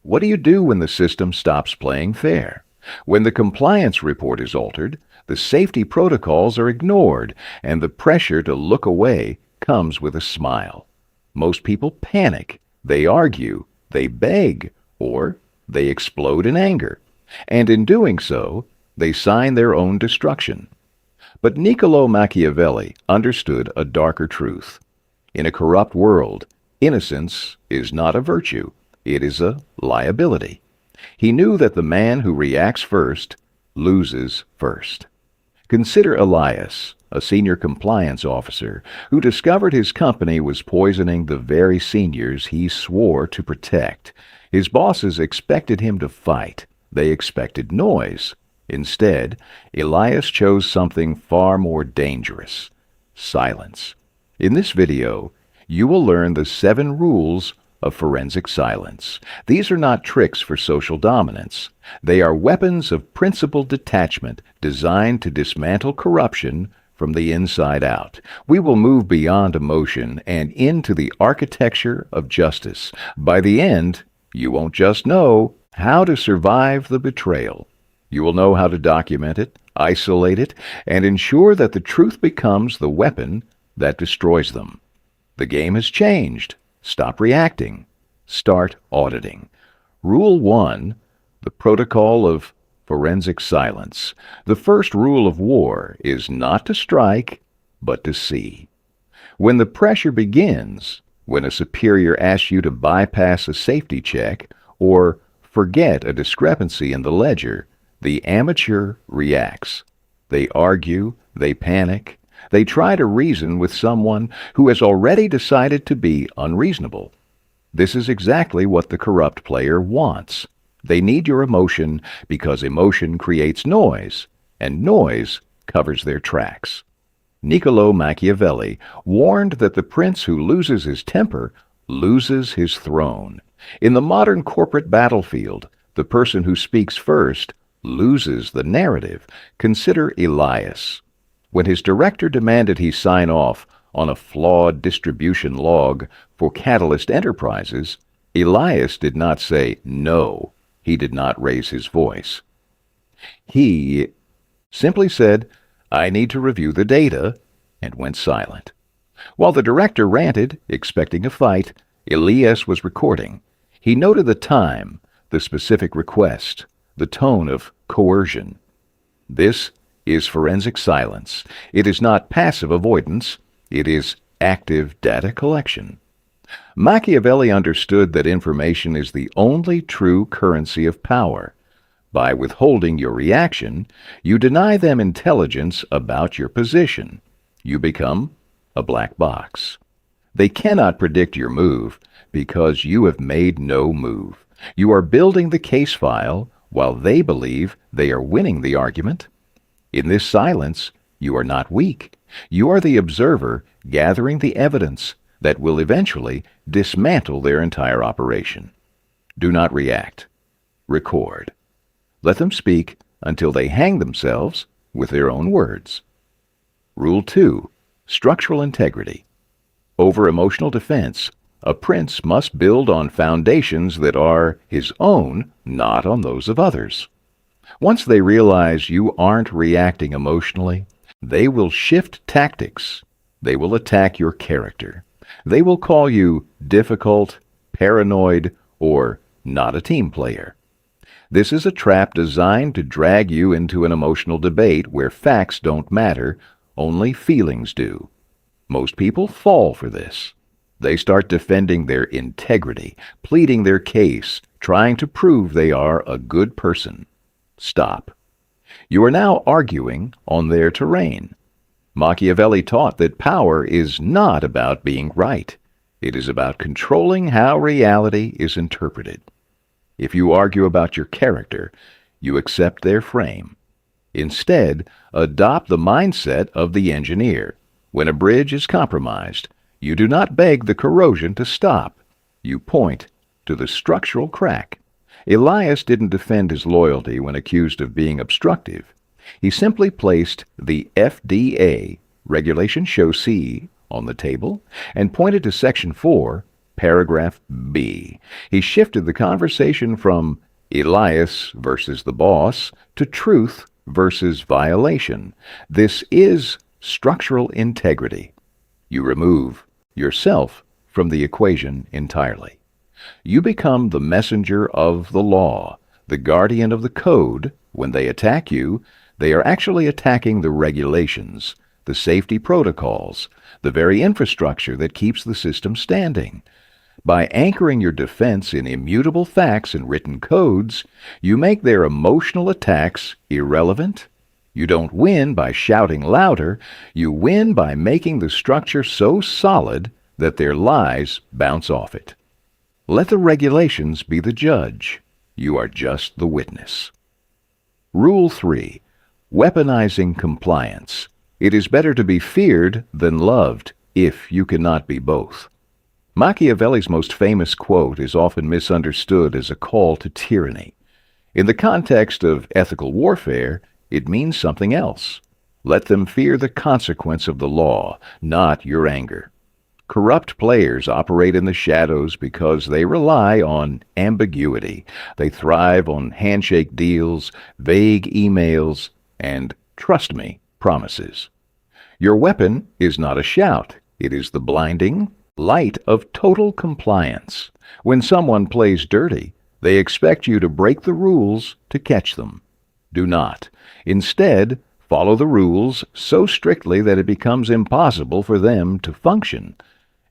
What do you do when the system stops playing fair? When the compliance report is altered, the safety protocols are ignored, and the pressure to look away comes with a smile. Most people panic, they argue, they beg, or they explode in anger. And in doing so, they sign their own destruction. But Niccolo Machiavelli understood a darker truth. In a corrupt world, innocence is not a virtue, it is a liability. He knew that the man who reacts first loses first. Consider Elias, a senior compliance officer who discovered his company was poisoning the very seniors he swore to protect. His bosses expected him to fight. They expected noise. Instead, Elias chose something far more dangerous: silence. In this video, you will learn the 7 rules of forensic silence. These are not tricks for social dominance. They are weapons of principled detachment designed to dismantle corruption from the inside out. We will move beyond emotion and into the architecture of justice. By the end, you won't just know how to survive the betrayal. You will know how to document it, isolate it, and ensure that the truth becomes the weapon that destroys them. The game has changed. Stop reacting. Start auditing. Rule 1, the protocol of forensic silence. The first rule of war is not to strike, but to see. When the pressure begins, when a superior asks you to bypass a safety check or forget a discrepancy in the ledger, the amateur reacts. They argue, they panic, they try to reason with someone who has already decided to be unreasonable. This is exactly what the corrupt player wants. They need your emotion because emotion creates noise, and noise covers their tracks. Niccolo Machiavelli warned that the prince who loses his temper loses his throne. In the modern corporate battlefield, the person who speaks first loses the narrative. Consider Elias. When his director demanded he sign off on a flawed distribution log for Catalyst Enterprises, Elias did not say no. He did not raise his voice. He simply said, "I need to review the data," and went silent. While the director ranted, expecting a fight, Elias was recording. He noted the time, the specific request, the tone of coercion. This is forensic silence. It is not passive avoidance. It is active data collection. Machiavelli understood that information is the only true currency of power. By withholding your reaction, you deny them intelligence about your position. You become a black box. They cannot predict your move because you have made no move. You are building the case file while they believe they are winning the argument. In this silence, you are not weak. You are the observer gathering the evidence that will eventually dismantle their entire operation. Do not react. Record. Let them speak until they hang themselves with their own words. Rule 2. Structural integrity. Over emotional defense, a prince must build on foundations that are his own, not on those of others. Once they realize you aren't reacting emotionally, they will shift tactics. They will attack your character. They will call you difficult, paranoid, or not a team player. This is a trap designed to drag you into an emotional debate where facts don't matter, only feelings do. Most people fall for this. They start defending their integrity, pleading their case, trying to prove they are a good person. Stop. You are now arguing on their terrain. Machiavelli taught that power is not about being right. It is about controlling how reality is interpreted. If you argue about your character, you accept their frame. Instead, adopt the mindset of the engineer. When a bridge is compromised, you do not beg the corrosion to stop. You point to the structural crack. Elias didn't defend his loyalty when accused of being obstructive. He simply placed the FDA, Regulation Show C, on the table and pointed to Section 4, Paragraph B. He shifted the conversation from Elias versus the boss to truth versus violation. This is structural integrity. You remove yourself from the equation entirely. You become the messenger of the law, the guardian of the code. When they attack you, they are actually attacking the regulations, the safety protocols, the very infrastructure that keeps the system standing. By anchoring your defense in immutable facts and written codes, you make their emotional attacks irrelevant. You don't win by shouting louder. You win by making the structure so solid that their lies bounce off it. Let the regulations be the judge. You are just the witness. Rule 3. Weaponizing compliance. It is better to be feared than loved, if you cannot be both. Machiavelli's most famous quote is often misunderstood as a call to tyranny. In the context of ethical warfare, it means something else. Let them fear the consequence of the law, not your anger. Corrupt players operate in the shadows because they rely on ambiguity. They thrive on handshake deals, vague emails, and, trust me, promises. Your weapon is not a shout. It is the blinding light of total compliance. When someone plays dirty, they expect you to break the rules to catch them. Do not. Instead, follow the rules so strictly that it becomes impossible for them to function.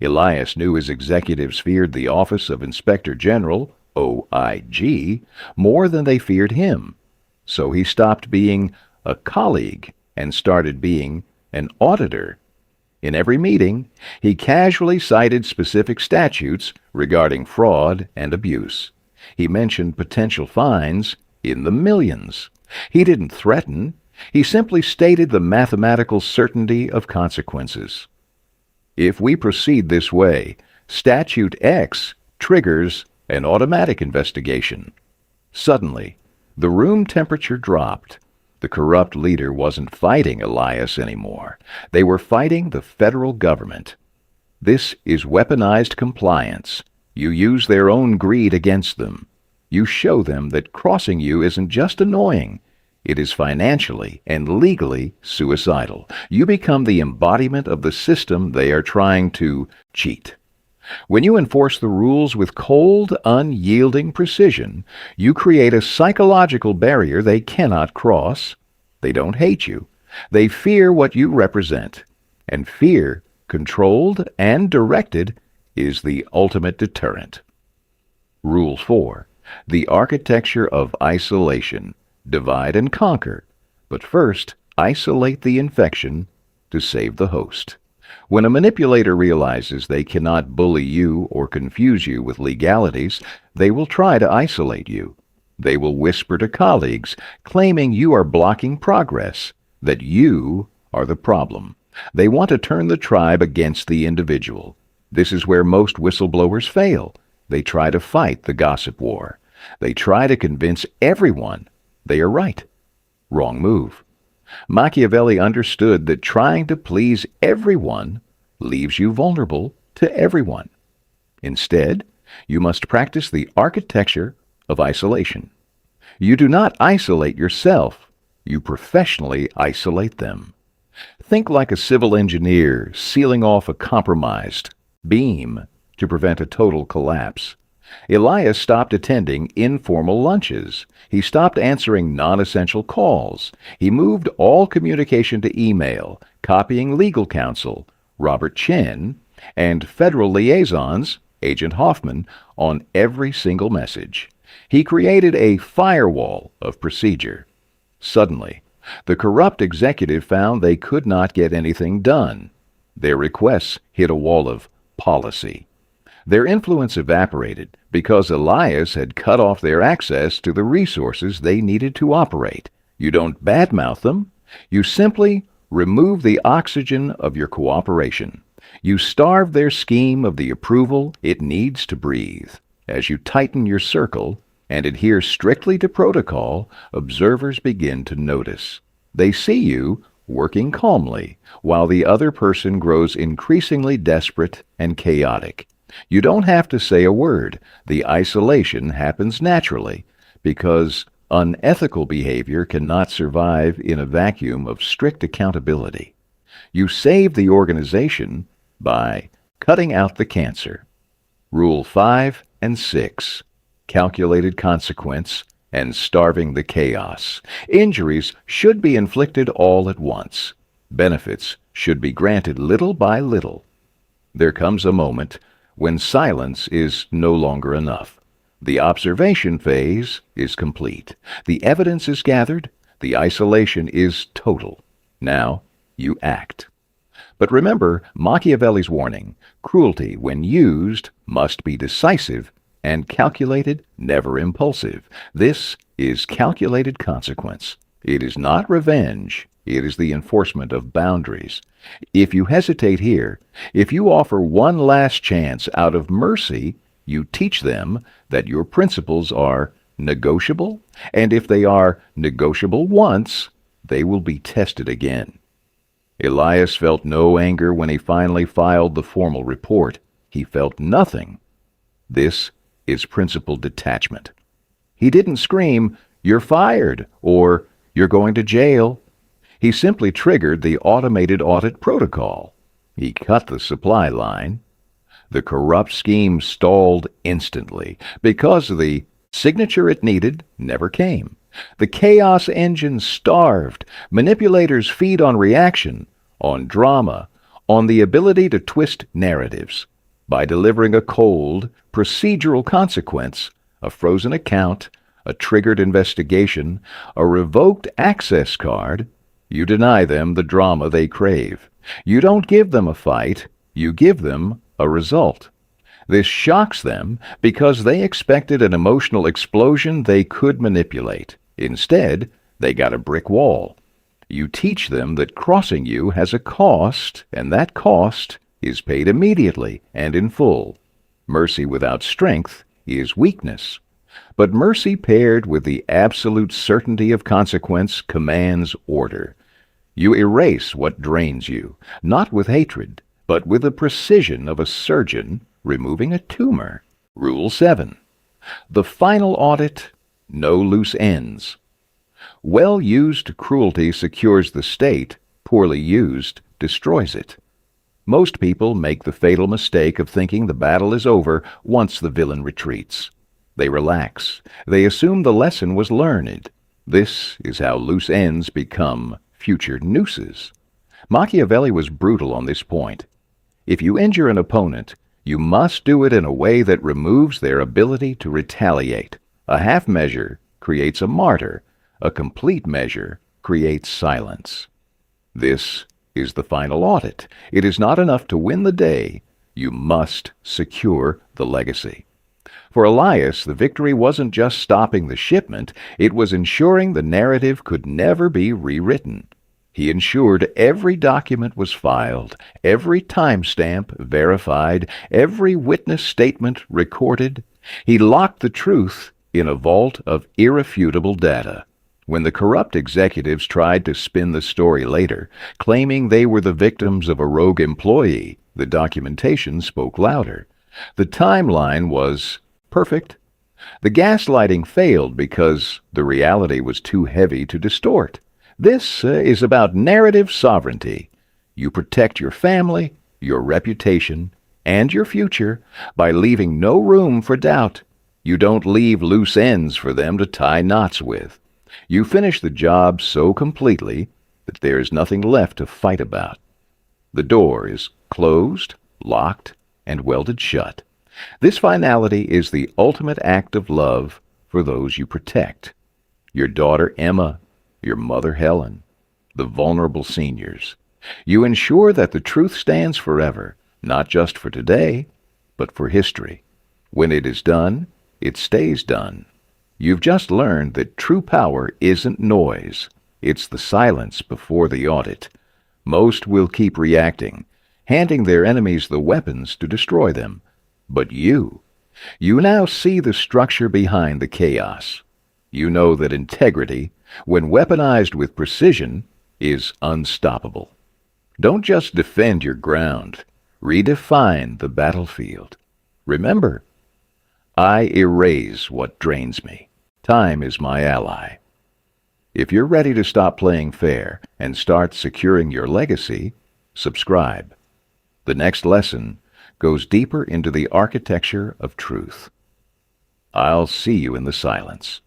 Elias knew his executives feared the office of Inspector General, OIG, more than they feared him. So he stopped being a colleague and started being an auditor. In every meeting, he casually cited specific statutes regarding fraud and abuse. He mentioned potential fines in the millions. He didn't threaten. He simply stated the mathematical certainty of consequences. If we proceed this way, Statute X triggers an automatic investigation. Suddenly, the room temperature dropped. The corrupt leader wasn't fighting Elias anymore. They were fighting the federal government. This is weaponized compliance. You use their own greed against them. You show them that crossing you isn't just annoying. It is financially and legally suicidal. You become the embodiment of the system they are trying to cheat. When you enforce the rules with cold, unyielding precision, you create a psychological barrier they cannot cross. They don't hate you. They fear what you represent. And fear, controlled and directed, is the ultimate deterrent. Rule 4. The architecture of isolation. Divide and conquer. But first, isolate the infection to save the host. When a manipulator realizes they cannot bully you or confuse you with legalities, they will try to isolate you. They will whisper to colleagues, claiming you are blocking progress, that you are the problem. They want to turn the tribe against the individual. This is where most whistleblowers fail. They try to fight the gossip war. They try to convince everyone they are right. Wrong move. Machiavelli understood that trying to please everyone leaves you vulnerable to everyone. Instead, you must practice the architecture of isolation. You do not isolate yourself. You professionally isolate them. Think like a civil engineer sealing off a compromised beam to prevent a total collapse. Elias stopped attending informal lunches. He stopped answering non-essential calls. He moved all communication to email, copying legal counsel, Robert Chen, and federal liaisons, Agent Hoffman, on every single message. He created a firewall of procedure. Suddenly, the corrupt executive found they could not get anything done. Their requests hit a wall of policy. Their influence evaporated because Elias had cut off their access to the resources they needed to operate. You don't badmouth them. You simply remove the oxygen of your cooperation. You starve their scheme of the approval it needs to breathe. As you tighten your circle and adhere strictly to protocol, observers begin to notice. They see you working calmly, while the other person grows increasingly desperate and chaotic. You don't have to say a word. The isolation happens naturally because unethical behavior cannot survive in a vacuum of strict accountability. You save the organization by cutting out the cancer. Rule 5 and 6. Calculated consequence and starving the chaos. Injuries should be inflicted all at once. Benefits should be granted little by little. There comes a moment when silence is no longer enough. The observation phase is complete. The evidence is gathered. The isolation is total. Now you act. But remember Machiavelli's warning: cruelty, when used, must be decisive and calculated, never impulsive. This is calculated consequence. It is not revenge. It is the enforcement of boundaries. If you hesitate here, if you offer one last chance out of mercy, you teach them that your principles are negotiable, and if they are negotiable once, they will be tested again. Elias felt no anger when he finally filed the formal report. He felt nothing. This is principled detachment. He didn't scream, "You're fired," or "You're going to jail." He simply triggered the automated audit protocol. He cut the supply line. The corrupt scheme stalled instantly because the signature it needed never came. The chaos engine starved. Manipulators feed on reaction, on drama, on the ability to twist narratives. By delivering a cold, procedural consequence, a frozen account, a triggered investigation, a revoked access card, you deny them the drama they crave. You don't give them a fight, you give them a result. This shocks them because they expected an emotional explosion they could manipulate. Instead, they got a brick wall. You teach them that crossing you has a cost, and that cost is paid immediately and in full. Mercy without strength is weakness. But mercy paired with the absolute certainty of consequence commands order. You erase what drains you, not with hatred, but with the precision of a surgeon removing a tumor. Rule 7. The final audit: no loose ends. Well-used cruelty secures the state, poorly used destroys it. Most people make the fatal mistake of thinking the battle is over once the villain retreats. They relax. They assume the lesson was learned. This is how loose ends become future nooses. Machiavelli was brutal on this point. If you injure an opponent, you must do it in a way that removes their ability to retaliate. A half measure creates a martyr. A complete measure creates silence. This is the final audit. It is not enough to win the day. You must secure the legacy. For Elias, the victory wasn't just stopping the shipment, it was ensuring the narrative could never be rewritten. He ensured every document was filed, every timestamp verified, every witness statement recorded. He locked the truth in a vault of irrefutable data. When the corrupt executives tried to spin the story later, claiming they were the victims of a rogue employee, the documentation spoke louder. The timeline was perfect. The gaslighting failed because the reality was too heavy to distort. This is about narrative sovereignty. You protect your family, your reputation, and your future by leaving no room for doubt. You don't leave loose ends for them to tie knots with. You finish the job so completely that there is nothing left to fight about. The door is closed, locked, and welded shut. This finality is the ultimate act of love for those you protect. Your daughter Emma, your mother Helen, the vulnerable seniors. You ensure that the truth stands forever, not just for today, but for history. When it is done, it stays done. You've just learned that true power isn't noise. It's the silence before the audit. Most will keep reacting, handing their enemies the weapons to destroy them. But you now see the structure behind the chaos. You know that integrity, when weaponized with precision, is unstoppable. Don't just defend your ground. Redefine the battlefield. Remember, I erase what drains me. Time is my ally. If you're ready to stop playing fair and start securing your legacy, subscribe. The next lesson goes deeper into the architecture of truth. I'll see you in the silence.